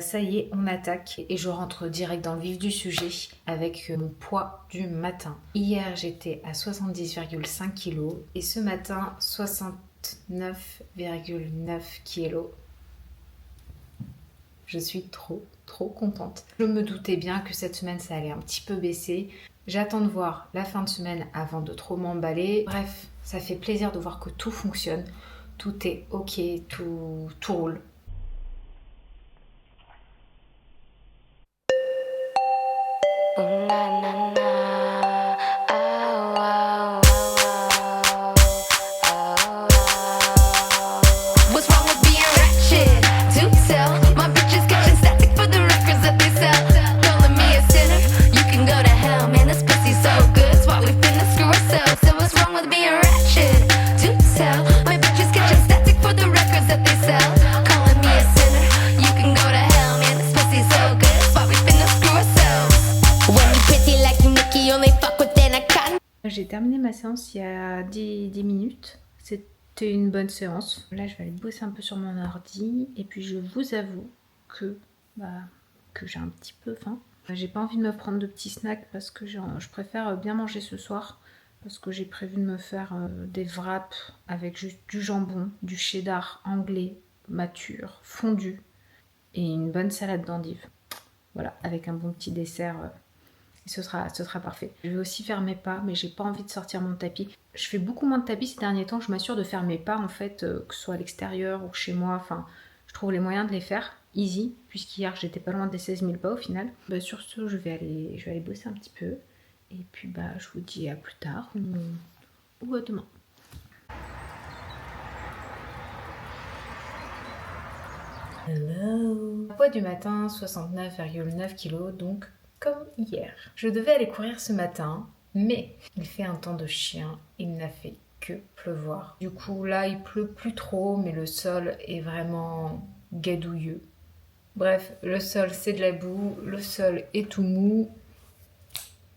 ça y est, on attaque et je rentre direct dans le vif du sujet avec mon poids du matin. Hier, j'étais à 70,5 kg et ce matin, 69,9 kg. Je suis trop contente. Je me doutais bien que cette semaine, ça allait un petit peu baisser. J'attends de voir la fin de semaine avant de trop m'emballer. Bref, ça fait plaisir de voir que tout fonctionne. Tout est ok, tout roule. J'ai terminé ma séance il y a 10 minutes. C'était une bonne séance. Là, je vais aller bosser un peu sur mon ordi. Et puis, je vous avoue que j'ai un petit peu faim. J'ai pas envie de me prendre de petits snacks parce que je préfère bien manger ce soir. Parce que j'ai prévu de me faire des wraps avec juste du jambon, du cheddar anglais, mature, fondu et une bonne salade d'endives. Voilà, avec un bon petit dessert. Ce sera parfait. Je vais aussi faire mes pas, mais j'ai pas envie de sortir mon tapis. Je fais beaucoup moins de tapis ces derniers temps. Je m'assure de faire mes pas en fait, que ce soit à l'extérieur ou chez moi. Enfin, je trouve les moyens de les faire easy, puisqu'hier j'étais pas loin des 16 000 pas au final. Sur ce, je vais aller bosser un petit peu. Et puis je vous dis à plus tard ou à demain. Hello. Poids du matin, 69,9 kg, donc comme hier. Je devais aller courir ce matin, mais il fait un temps de chien, il n'a fait que pleuvoir. Du coup là il pleut plus trop, mais le sol est vraiment gadouilleux. Bref, le sol c'est de la boue, le sol est tout mou.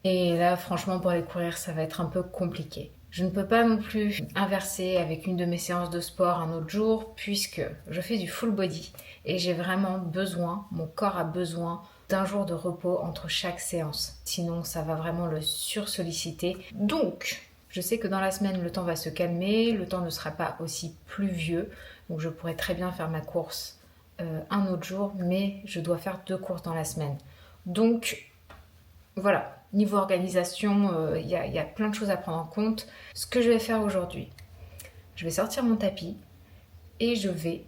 Et là franchement pour aller courir ça va être un peu compliqué. Je ne peux pas non plus inverser avec une de mes séances de sport un autre jour puisque je fais du full body et j'ai vraiment besoin, mon corps a besoin d'un jour de repos entre chaque séance. Sinon, ça va vraiment le sursolliciter. Donc, je sais que dans la semaine, le temps va se calmer, le temps ne sera pas aussi pluvieux. Donc, je pourrais très bien faire ma course un autre jour, mais je dois faire 2 courses dans la semaine. Donc, voilà. Niveau organisation, il y a plein de choses à prendre en compte. Ce que je vais faire aujourd'hui, je vais sortir mon tapis et je vais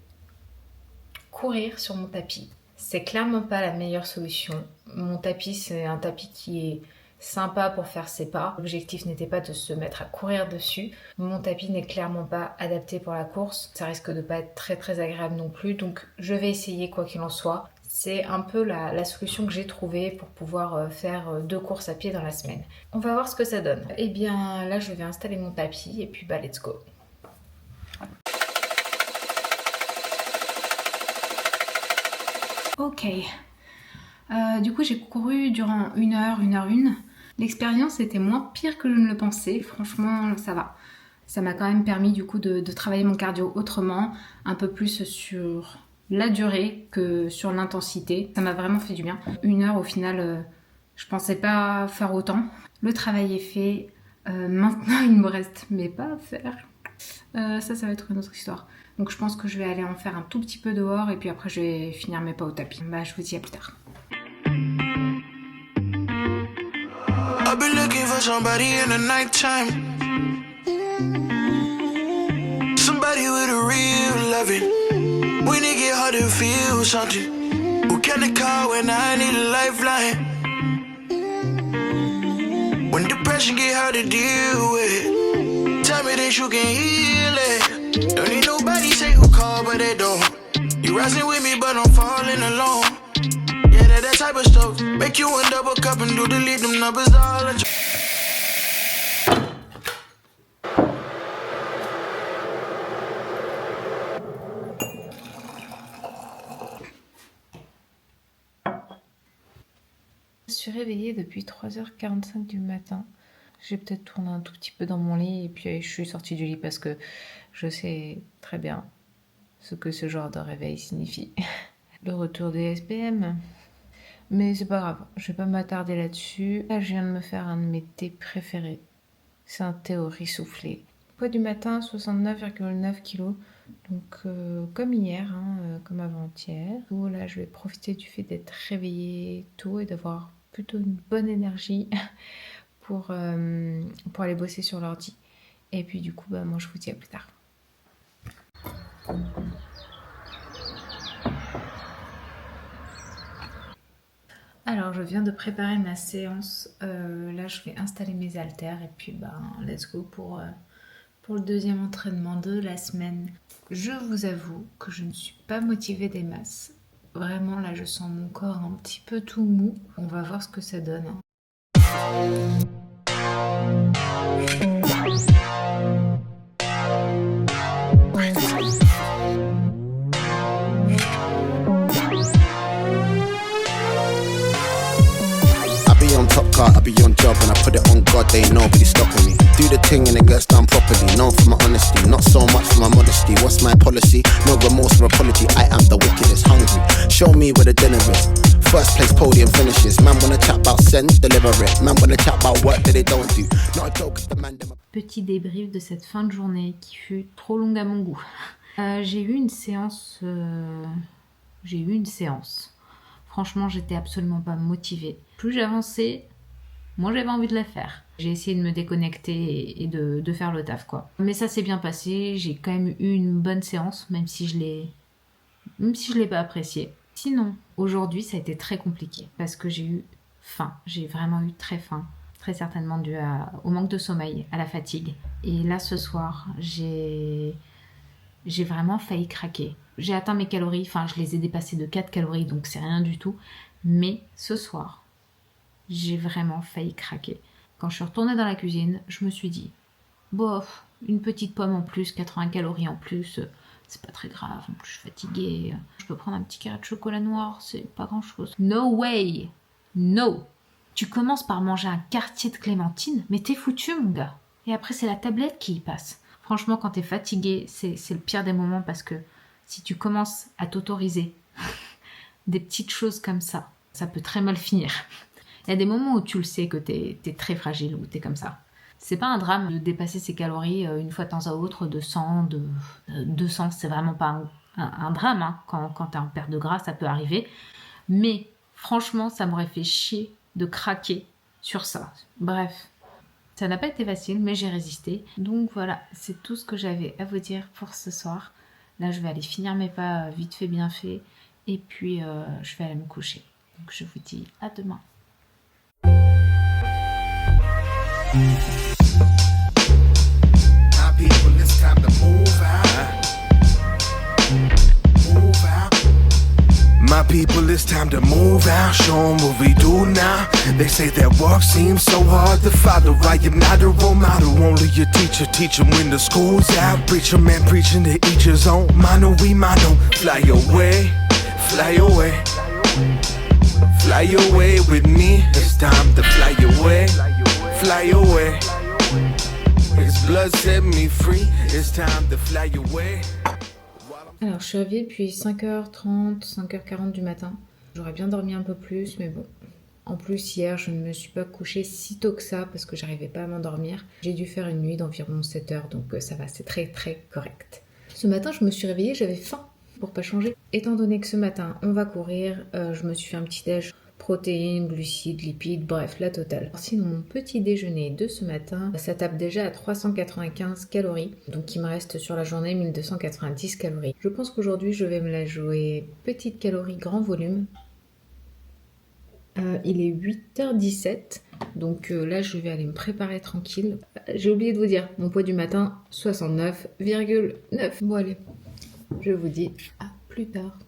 courir sur mon tapis. C'est clairement pas la meilleure solution. Mon tapis, c'est un tapis qui est sympa pour faire ses pas. L'objectif n'était pas de se mettre à courir dessus. Mon tapis n'est clairement pas adapté pour la course. Ça risque de pas être très agréable non plus. Donc je vais essayer quoi qu'il en soit. C'est un peu la solution que j'ai trouvée pour pouvoir faire 2 courses à pied dans la semaine. On va voir ce que ça donne. Et bien là, je vais installer mon tapis et puis let's go. Ok. Du coup, j'ai couru durant 1 heure, 1h01. L'expérience était moins pire que je ne le pensais. Franchement, ça va. Ça m'a quand même permis du coup de travailler mon cardio autrement, un peu plus sur la durée que sur l'intensité. Ça m'a vraiment fait du bien. 1 heure au final, je pensais pas faire autant. Le travail est fait. Maintenant, il me reste mes pas à faire. Ça va être une autre histoire. Donc je pense que je vais aller en faire un tout petit peu dehors et puis après je vais finir mes pas au tapis. Je vous dis à plus tard. I've been looking for somebody in the nighttime. Somebody with a real loving. When it get hard to feel something. Who can I call when I need a lifeline? When depression get hard to deal with. Tell me that you can heal it. Don't need nobody say who call, but they don't. You rising with me, but I'm falling alone. Yeah, that type of stuff. Make you one double cup and do delete them numbers all. Je suis réveillée depuis 3h45 du matin. J'ai peut-être tourné un tout petit peu dans mon lit et puis je suis sortie du lit parce que je sais très bien ce que ce genre de réveil signifie. le retour des SPM. Mais c'est pas grave, je vais pas m'attarder là-dessus. Là, je viens de me faire un de mes thés préférés. C'est un thé au riz soufflé. Poids du matin, 69,9 kg. Donc, comme hier, comme avant-hier. Là, je vais profiter du fait d'être réveillée tôt et d'avoir plutôt une bonne énergie pour aller bosser sur l'ordi. Et puis, du coup, moi, je vous dis à plus tard. Alors, je viens de préparer ma séance. Là, je vais installer mes haltères et puis, let's go pour le deuxième entraînement de la semaine. Je vous avoue que je ne suis pas motivée des masses. Vraiment, là, je sens mon corps un petit peu tout mou. On va voir ce que ça donne. I be on job and I put it on God, they ain't nobody stopping me. Do the thing and it gets done properly. Known for my honesty, not so much for my modesty. What's my policy? No remorse or apology. I am the wickedest, hungry. Show me where the dinner is. First place podium finishes. Man wanna chat about send, deliver it. Man wanna chat about work that they don't do. Not a joke, the man. Petit débrief de cette fin de journée qui fut trop longue à mon goût. J'ai eu une séance. Franchement, j'étais absolument pas motivée. Plus j'avançais, moi j'avais envie de la faire. J'ai essayé de me déconnecter et de faire le taf, quoi. Mais ça s'est bien passé, j'ai quand même eu une bonne séance, même si je l'ai pas appréciée. Sinon, aujourd'hui ça a été très compliqué parce que j'ai eu faim. J'ai vraiment eu très faim. Très certainement dû au manque de sommeil, à la fatigue. Et là ce soir, j'ai vraiment failli craquer. J'ai atteint mes calories, je les ai dépassées de 4 calories, donc c'est rien du tout. Mais ce soir, j'ai vraiment failli craquer. Quand je suis retournée dans la cuisine, je me suis dit, bof, une petite pomme en plus, 80 calories en plus, c'est pas très grave, en plus je suis fatiguée, je peux prendre un petit carré de chocolat noir, c'est pas grand chose. No way! No! Tu commences par manger un quartier de clémentine, mais t'es foutu mon gars. Et après c'est la tablette qui y passe. Franchement, quand t'es fatigué, c'est le pire des moments parce que si tu commences à t'autoriser des petites choses comme ça, ça peut très mal finir. Il y a des moments où tu le sais que t'es très fragile ou t'es comme ça. C'est pas un drame de dépasser ses calories une fois de temps à autre de 100, de 200, c'est vraiment pas un drame. Quand t'es en perte de gras, ça peut arriver. Mais franchement, ça m'aurait fait chier de craquer sur ça. Bref. Ça n'a pas été facile, mais j'ai résisté. Donc voilà, c'est tout ce que j'avais à vous dire pour ce soir. Là, je vais aller finir mes pas vite fait, bien fait. Et puis, je vais aller me coucher. Donc je vous dis à demain. My people, it's time to move out, show 'em what we do now. They say that walk seems so hard to follow. I am not a role model, only a teacher. Teach 'em when the school's out. Preacher man preaching to each his own. Mano we mano, fly away, fly away. Fly away with me, it's time to fly away, fly away. His blood set me free, it's time to fly away. Alors, je suis réveillée depuis 5h30, 5h40 du matin. J'aurais bien dormi un peu plus, mais bon. En plus, hier, je ne me suis pas couchée si tôt que ça parce que j'arrivais pas à m'endormir. J'ai dû faire une nuit d'environ 7 heures, donc ça va, c'est très très correct. Ce matin, je me suis réveillée, j'avais faim pour pas changer. Étant donné que ce matin, on va courir, je me suis fait un petit déj. Protéines, glucides, lipides, bref, la totale. Sinon, mon petit déjeuner de ce matin, ça tape déjà à 395 calories. Donc, il me reste sur la journée 1290 calories. Je pense qu'aujourd'hui, je vais me la jouer petites calories, grand volume. Il est 8h17. Donc là, je vais aller me préparer tranquille. J'ai oublié de vous dire, mon poids du matin, 69,9. Bon, allez, je vous dis à plus tard.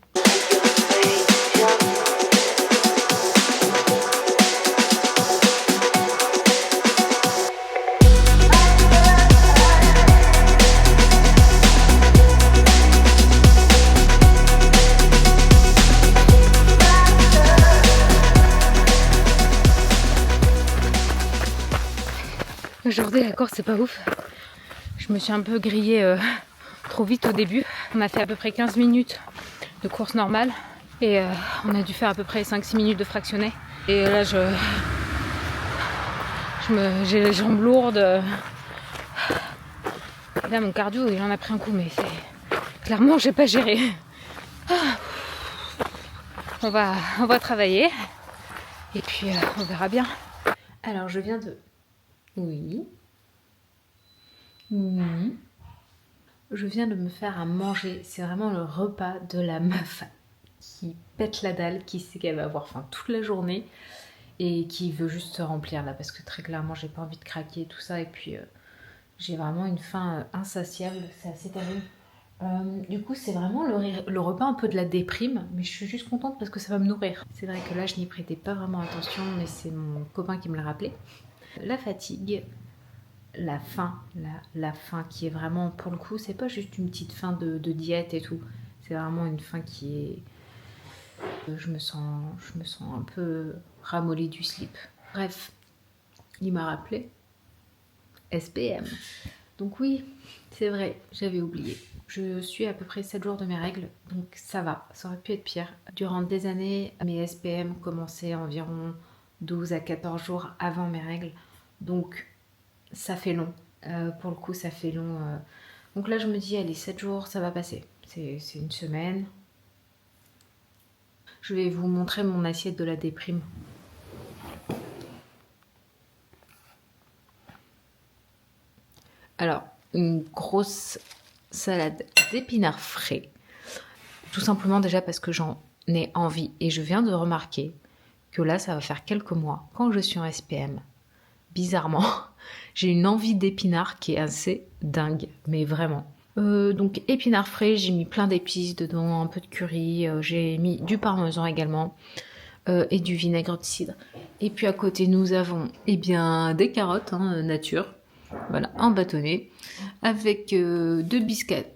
Aujourd'hui la course c'est pas ouf, je me suis un peu grillée trop vite au début. On a fait à peu près 15 minutes de course normale Et on a dû faire à peu près 5-6 minutes de fractionné. Et là, j'ai les jambes lourdes. Là, mon cardio, il en a pris un coup, mais c'est... Clairement, j'ai pas géré. On va travailler. Et puis, on verra bien. Alors, je viens de... Oui. Je viens de me faire à manger. C'est vraiment le repas de la meuf qui pète la dalle, qui sait qu'elle va avoir faim toute la journée et qui veut juste se remplir là, parce que très clairement, j'ai pas envie de craquer et tout ça. Et puis, j'ai vraiment une faim insatiable. C'est assez terrible. Du coup, c'est vraiment le repas un peu de la déprime, mais je suis juste contente parce que ça va me nourrir. C'est vrai que là, je n'y prêtais pas vraiment attention, mais c'est mon copain qui me l'a rappelé. La fatigue, la faim qui est vraiment, pour le coup, c'est pas juste une petite faim de diète et tout. C'est vraiment une faim qui est... Je me sens un peu ramollie du slip. Bref, il m'a rappelé SPM. Donc oui, c'est vrai, j'avais oublié. Je suis à peu près 7 jours de mes règles, donc ça va, ça aurait pu être pire. Durant des années, mes SPM commençaient environ 12 à 14 jours avant mes règles, donc ça fait long. Pour le coup, ça fait long. Donc là, je me dis, allez, 7 jours, ça va passer. C'est une semaine. Je vais vous montrer mon assiette de la déprime. Alors, une grosse salade d'épinards frais. Tout simplement déjà parce que j'en ai envie. Et je viens de remarquer que là, ça va faire quelques mois, quand je suis en SPM, bizarrement, j'ai une envie d'épinards qui est assez dingue. Mais vraiment. Donc épinards frais, j'ai mis plein d'épices dedans, un peu de curry, j'ai mis du parmesan également et du vinaigre de cidre. Et puis à côté nous avons des carottes nature, voilà, en bâtonnet, avec deux biscottes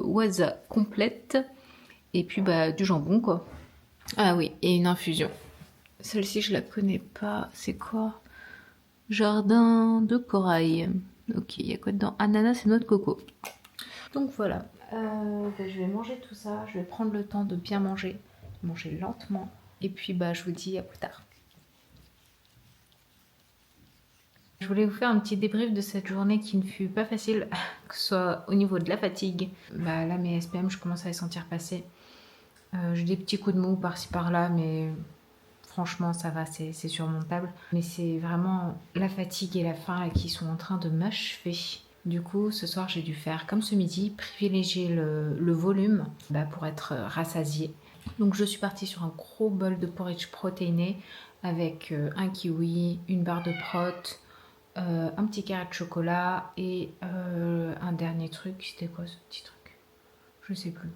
Waza complètes et puis du jambon quoi. Ah oui, et une infusion. Celle-ci je la connais pas, c'est quoi? Jardin de corail. Ok, il y a quoi dedans? Ananas et noix de coco. Donc voilà, je vais manger tout ça, je vais prendre le temps de bien manger lentement. Et puis je vous dis à plus tard. Je voulais vous faire un petit débrief de cette journée qui ne fut pas facile, que ce soit au niveau de la fatigue. Là mes SPM, je commence à les sentir passer. J'ai des petits coups de mou par-ci par-là, mais... Franchement, ça va, c'est surmontable. Mais c'est vraiment la fatigue et la faim qui sont en train de m'achever. Du coup, ce soir, j'ai dû faire comme ce midi, privilégier le volume pour être rassasiée. Donc, je suis partie sur un gros bol de porridge protéiné avec un kiwi, une barre de prot, un petit carré de chocolat et un dernier truc. C'était quoi ce petit truc? Je sais plus.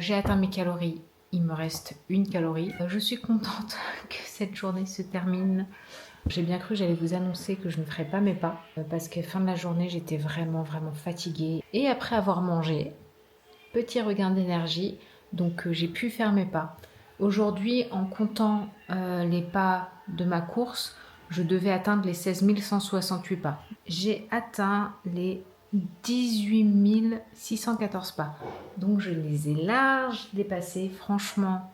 J'ai atteint mes calories. Il me reste 1 calorie. Je suis contente que cette journée se termine. J'ai bien cru que j'allais vous annoncer que je ne ferais pas mes pas parce que fin de la journée, j'étais vraiment fatiguée. Et après avoir mangé, petit regain d'énergie, donc j'ai pu faire mes pas. Aujourd'hui, en comptant les pas de ma course, je devais atteindre les 16 168 pas. J'ai atteint les 18 614 pas. Donc je les ai larges dépassés. Franchement,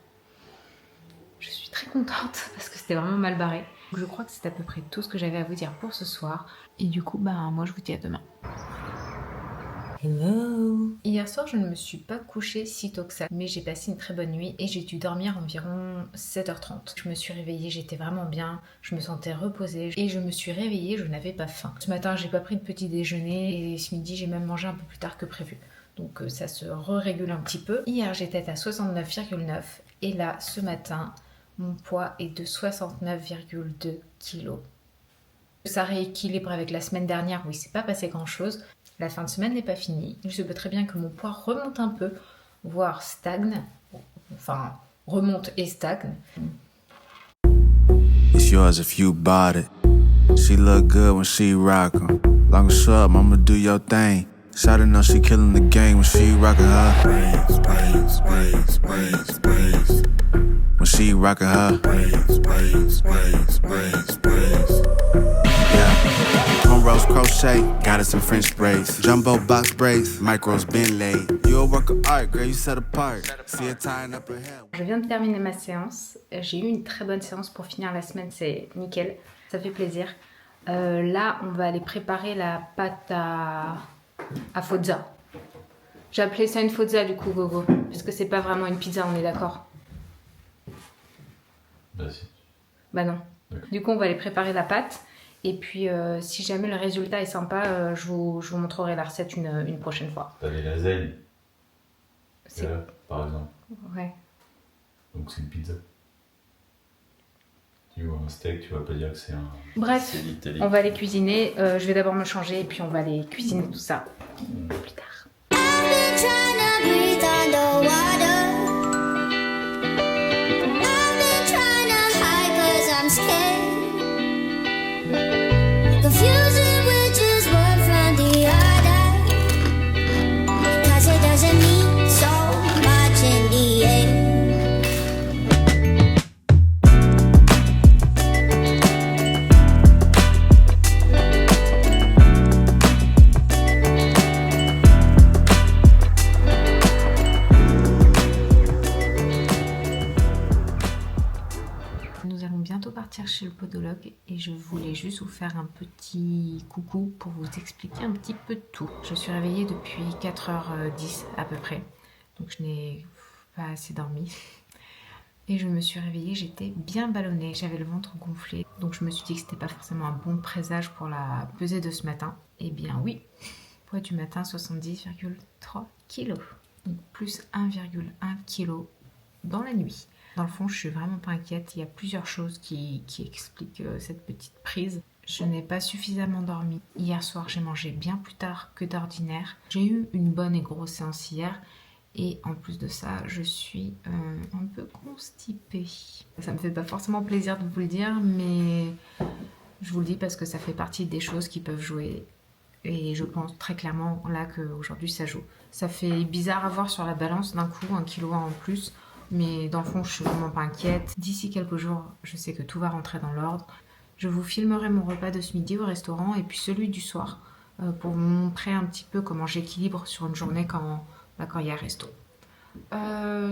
je suis très contente parce que c'était vraiment mal barré. Je crois que c'est à peu près tout ce que j'avais à vous dire pour ce soir. Et du coup, moi je vous dis à demain. Hello. Hier soir, je ne me suis pas couchée si tôt que ça, mais j'ai passé une très bonne nuit et j'ai dû dormir environ 7h30. Je me suis réveillée, j'étais vraiment bien, je me sentais reposée et je me suis réveillée, je n'avais pas faim. Ce matin, j'ai pas pris de petit déjeuner et ce midi, j'ai même mangé un peu plus tard que prévu. Donc ça se régule un petit peu. Hier, j'étais à 69,9 et là, ce matin, mon poids est de 69,2 kg. Ça rééquilibre avec la semaine dernière où il s'est pas passé grand chose. La fin de semaine n'est pas finie. Il se peut très bien que mon poids remonte un peu, voire stagne. Enfin, remonte et stagne. It's yours if you bought it. She look good when she rock 'em. Long as up, I'ma do your thing. Shawty know she killing the game when she rockin' her. When she rockin' her. Yeah. Cornrows crochet, got us some French braids. Jumbo box braids, micros been laid. You a work of art, girl, you set apart. See it tying up her hair. Je viens de terminer ma séance. J'ai eu une très bonne séance pour finir la semaine, c'est nickel. Ça fait plaisir. Là, on va aller préparer la pâte à fozza. J'ai appelé ça une fozza du coup, Gogo, parce que c'est pas vraiment une pizza, on est d'accord? Bah si. Bah non. D'accord. Du coup, on va aller préparer la pâte. Et puis, si jamais le résultat est sympa, je vous montrerai la recette une prochaine fois. T'as des lasagnes, C'est... par exemple. Ouais. Donc c'est une pizza. Tu vois un steak, tu vas pas dire que c'est un... Bref, C'est l'Italie. on va aller cuisiner. Je vais d'abord me changer et puis on va aller cuisiner tout ça plus tard. I've been trying to breathe underwater. I've been trying to hide 'cause I'm scared. Confusing which is one from the other. 'Cause it doesn't mean so much in the end. Nous allons bientôt partir chez le podologue et je voulais juste vous faire un petit coucou pour vous expliquer un petit peu tout. Je suis réveillée depuis 4h10 à peu près, donc je n'ai pas assez dormi. Et je me suis réveillée, j'étais bien ballonnée, j'avais le ventre gonflé, donc je me suis dit que c'était pas forcément un bon présage pour la pesée de ce matin. Eh bien oui, poids du matin 70,3 kg, donc plus 1,1 kg dans la nuit. Dans le fond, je suis vraiment pas inquiète. Il y a plusieurs choses qui expliquent cette petite prise. Je n'ai pas suffisamment dormi. Hier soir, j'ai mangé bien plus tard que d'ordinaire. J'ai eu une bonne et grosse séance hier. Et en plus de ça, je suis un peu constipée. Ça me fait pas forcément plaisir de vous le dire, mais je vous le dis parce que ça fait partie des choses qui peuvent jouer. Et je pense très clairement là qu'aujourd'hui, ça joue. Ça fait bizarre à voir sur la balance d'un coup, 1 kg en plus. Mais dans le fond, je suis vraiment pas inquiète. D'ici quelques jours, je sais que tout va rentrer dans l'ordre. Je vous filmerai mon repas de ce midi au restaurant et puis celui du soir pour vous montrer un petit peu comment j'équilibre sur une journée quand il y a resto.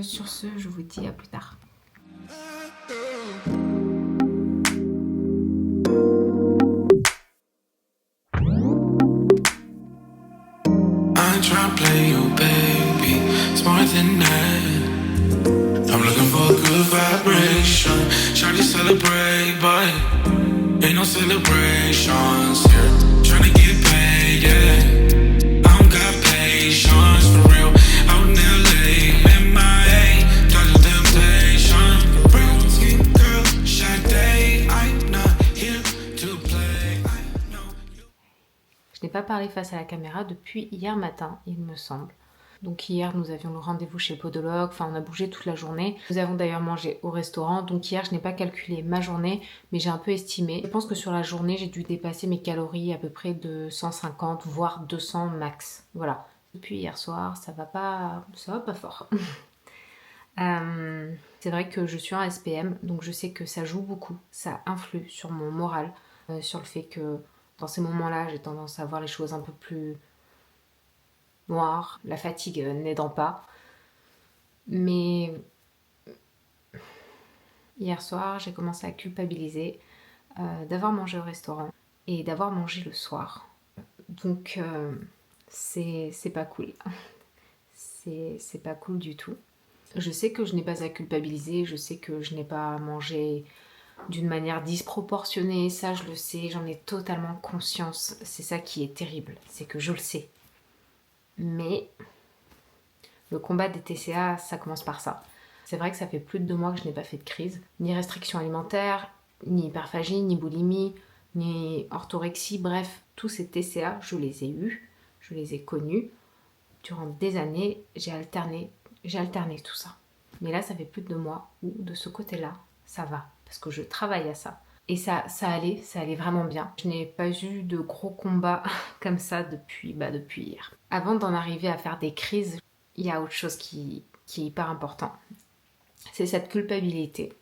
Sur ce, je vous dis à plus tard. I try to play you, baby. It's more than that. I'm looking for a good vibration. Shawty celebrate, but ain't no celebrations here. Tryna get paid, yeah. I don't got patience for real. Out in LA, MIA, dodging temptation. Real skin girl, Sade, I'm not here to play. I know you. Je n'ai pas parlé face à la caméra depuis hier matin, il me semble. Donc hier, nous avions le rendez-vous chez le podologue, enfin on a bougé toute la journée. Nous avons d'ailleurs mangé au restaurant, donc hier je n'ai pas calculé ma journée, mais j'ai un peu estimé. Je pense que sur la journée, j'ai dû dépasser mes calories à peu près de 150, voire 200 max. Voilà. Depuis hier soir, ça va pas fort. C'est vrai que je suis en SPM, donc je sais que ça joue beaucoup, ça influe sur mon moral, sur le fait que dans ces moments-là, j'ai tendance à voir les choses un peu plus noires, la fatigue n'aidant pas. Mais hier soir, j'ai commencé à culpabiliser d'avoir mangé au restaurant et d'avoir mangé le soir. Donc c'est pas cool. C'est pas cool du tout. Je sais que je n'ai pas à culpabiliser, je sais que je n'ai pas mangé d'une manière disproportionnée, ça je le sais, j'en ai totalement conscience. C'est ça qui est terrible, c'est que je le sais. Mais le combat des TCA, ça commence par ça. C'est vrai que ça fait plus de 2 mois que je n'ai pas fait de crise, ni restriction alimentaire, ni hyperphagie, ni boulimie, ni orthorexie, bref, tous ces TCA, je les ai eus, je les ai connus. Durant des années, j'ai alterné tout ça. Mais là, ça fait plus de 2 mois où de ce côté-là, ça va, parce que je travaille à ça. Et ça allait vraiment bien. Je n'ai pas eu de gros combats comme ça depuis hier. Avant d'en arriver à faire des crises, il y a autre chose qui est hyper important. C'est cette culpabilité.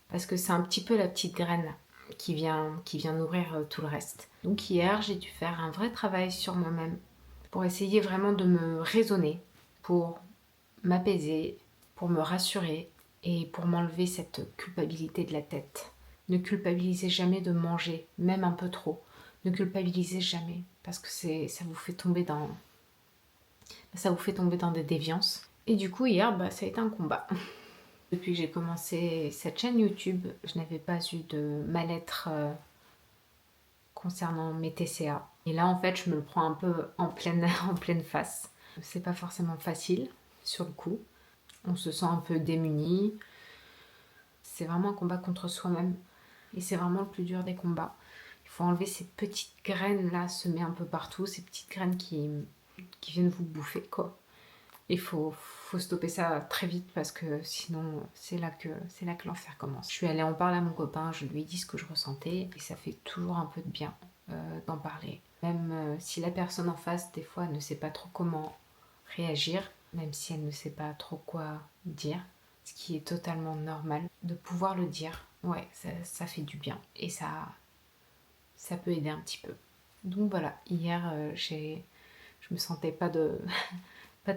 Parce que c'est un petit peu la petite graine qui vient nourrir tout le reste. Donc hier, j'ai dû faire un vrai travail sur moi-même pour essayer vraiment de me raisonner, pour m'apaiser, pour me rassurer et pour m'enlever cette culpabilité de la tête. Ne culpabilisez jamais de manger, même un peu trop. Ne culpabilisez jamais, parce que ça vous fait tomber dans des déviances. Et du coup, hier, ça a été un combat. Depuis que j'ai commencé cette chaîne YouTube, je n'avais pas eu de mal-être concernant mes TCA. Et là, en fait, je me le prends un peu en pleine face. C'est pas forcément facile, sur le coup. On se sent un peu démuni. C'est vraiment un combat contre soi-même. Et c'est vraiment le plus dur des combats. Il faut enlever ces petites graines là, semées un peu partout, ces petites graines qui viennent vous bouffer, quoi. Il faut stopper ça très vite parce que sinon c'est là que l'enfer commence. Je suis allée en parler à mon copain, je lui ai dit ce que je ressentais et ça fait toujours un peu de bien d'en parler. Même si la personne en face des fois ne sait pas trop comment réagir, même si elle ne sait pas trop quoi dire, ce qui est totalement normal, de pouvoir le dire, ouais, ça fait du bien et ça peut aider un petit peu. Donc voilà, hier je me sentais pas de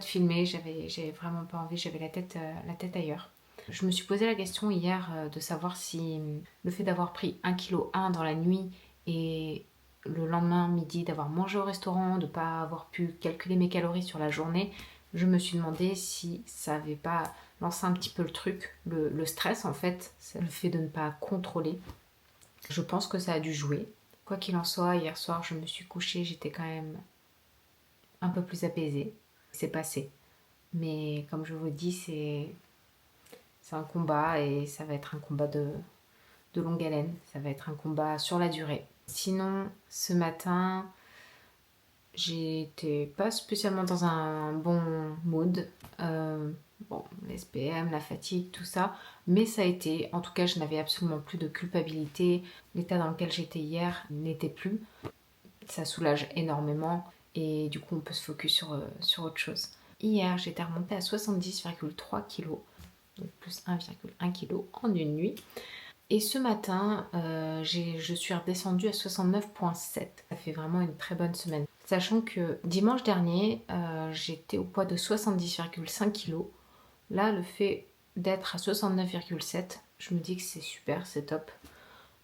filmer, j'avais vraiment pas envie, j'avais la tête ailleurs. Je me suis posé la question hier de savoir si le fait d'avoir pris 1,1 kg dans la nuit et le lendemain midi d'avoir mangé au restaurant, de pas avoir pu calculer mes calories sur la journée, je me suis demandé si ça avait pas lancé un petit peu le truc, le stress en fait, c'est le fait de ne pas contrôler. Je pense que ça a dû jouer. Quoi qu'il en soit, hier soir je me suis couchée, j'étais quand même un peu plus apaisée. C'est passé. Mais comme je vous dis, c'est un combat et ça va être un combat de longue haleine. Ça va être un combat sur la durée. Sinon, ce matin, j'étais pas spécialement dans un bon mood. Les SPM, la fatigue, tout ça. Mais ça a été, en tout cas, je n'avais absolument plus de culpabilité. L'état dans lequel j'étais hier n'était plus. Ça soulage énormément. Et du coup, on peut se focus sur autre chose. Hier, j'étais remontée à 70,3 kg, donc plus 1,1 kg en une nuit. Et ce matin, je suis redescendue à 69,7. Ça fait vraiment une très bonne semaine. Sachant que dimanche dernier, j'étais au poids de 70,5 kg. Là, le fait d'être à 69,7, je me dis que c'est super, c'est top.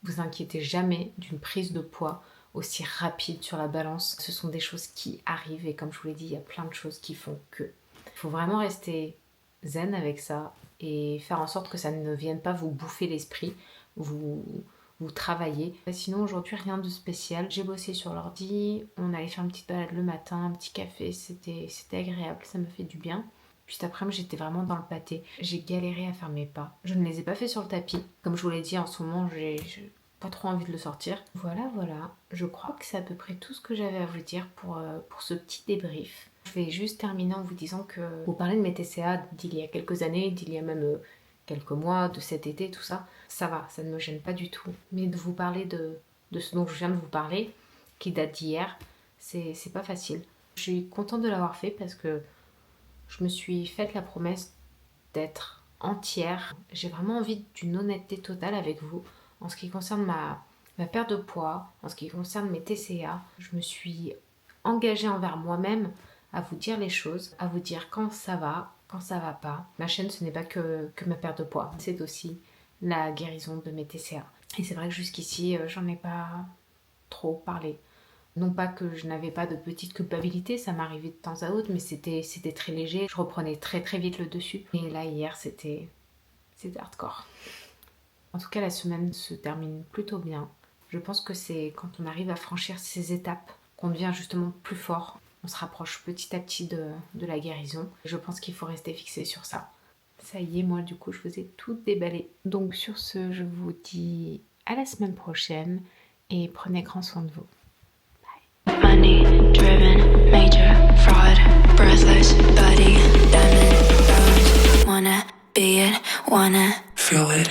Vous inquiétez jamais d'une prise de poids aussi rapide sur la balance. Ce sont des choses qui arrivent et comme je vous l'ai dit, il y a plein de choses qui font que. Il faut vraiment rester zen avec ça et faire en sorte que ça ne vienne pas vous bouffer l'esprit, vous travailler. Sinon aujourd'hui rien de spécial. J'ai bossé sur l'ordi, on allait faire une petite balade le matin, un petit café, c'était agréable, ça me fait du bien. Puis cet après-midi, j'étais vraiment dans le pâté. J'ai galéré à faire mes pas. Je ne les ai pas fait sur le tapis. Comme je vous l'ai dit, en ce moment, j'ai pas trop envie de le sortir. Voilà. Je crois que c'est à peu près tout ce que j'avais à vous dire pour ce petit débrief. Je vais juste terminer en vous disant que vous parlez de mes TCA d'il y a quelques années, d'il y a même quelques mois, de cet été, tout ça. Ça va, ça ne me gêne pas du tout. Mais de vous parler de ce dont je viens de vous parler, qui date d'hier, c'est pas facile. Je suis contente de l'avoir fait parce que je me suis faite la promesse d'être entière. J'ai vraiment envie d'une honnêteté totale avec vous en ce qui concerne ma perte de poids, en ce qui concerne mes TCA. Je me suis engagée envers moi-même à vous dire les choses, à vous dire quand ça va pas. Ma chaîne, ce n'est pas que ma perte de poids, c'est aussi la guérison de mes TCA. Et c'est vrai que jusqu'ici, j'en ai pas trop parlé. Non pas que je n'avais pas de petite culpabilité, ça m'arrivait de temps à autre, mais c'était très léger. Je reprenais très très vite le dessus. Et là, hier, c'était hardcore. En tout cas, la semaine se termine plutôt bien. Je pense que c'est quand on arrive à franchir ces étapes qu'on devient justement plus fort. On se rapproche petit à petit de la guérison. Je pense qu'il faut rester fixé sur ça. Ça y est, moi du coup, je vous ai tout déballé. Donc sur ce, je vous dis à la semaine prochaine et prenez grand soin de vous. Money driven, major fraud, breathless body, diamond bones. Wanna be it, wanna feel it.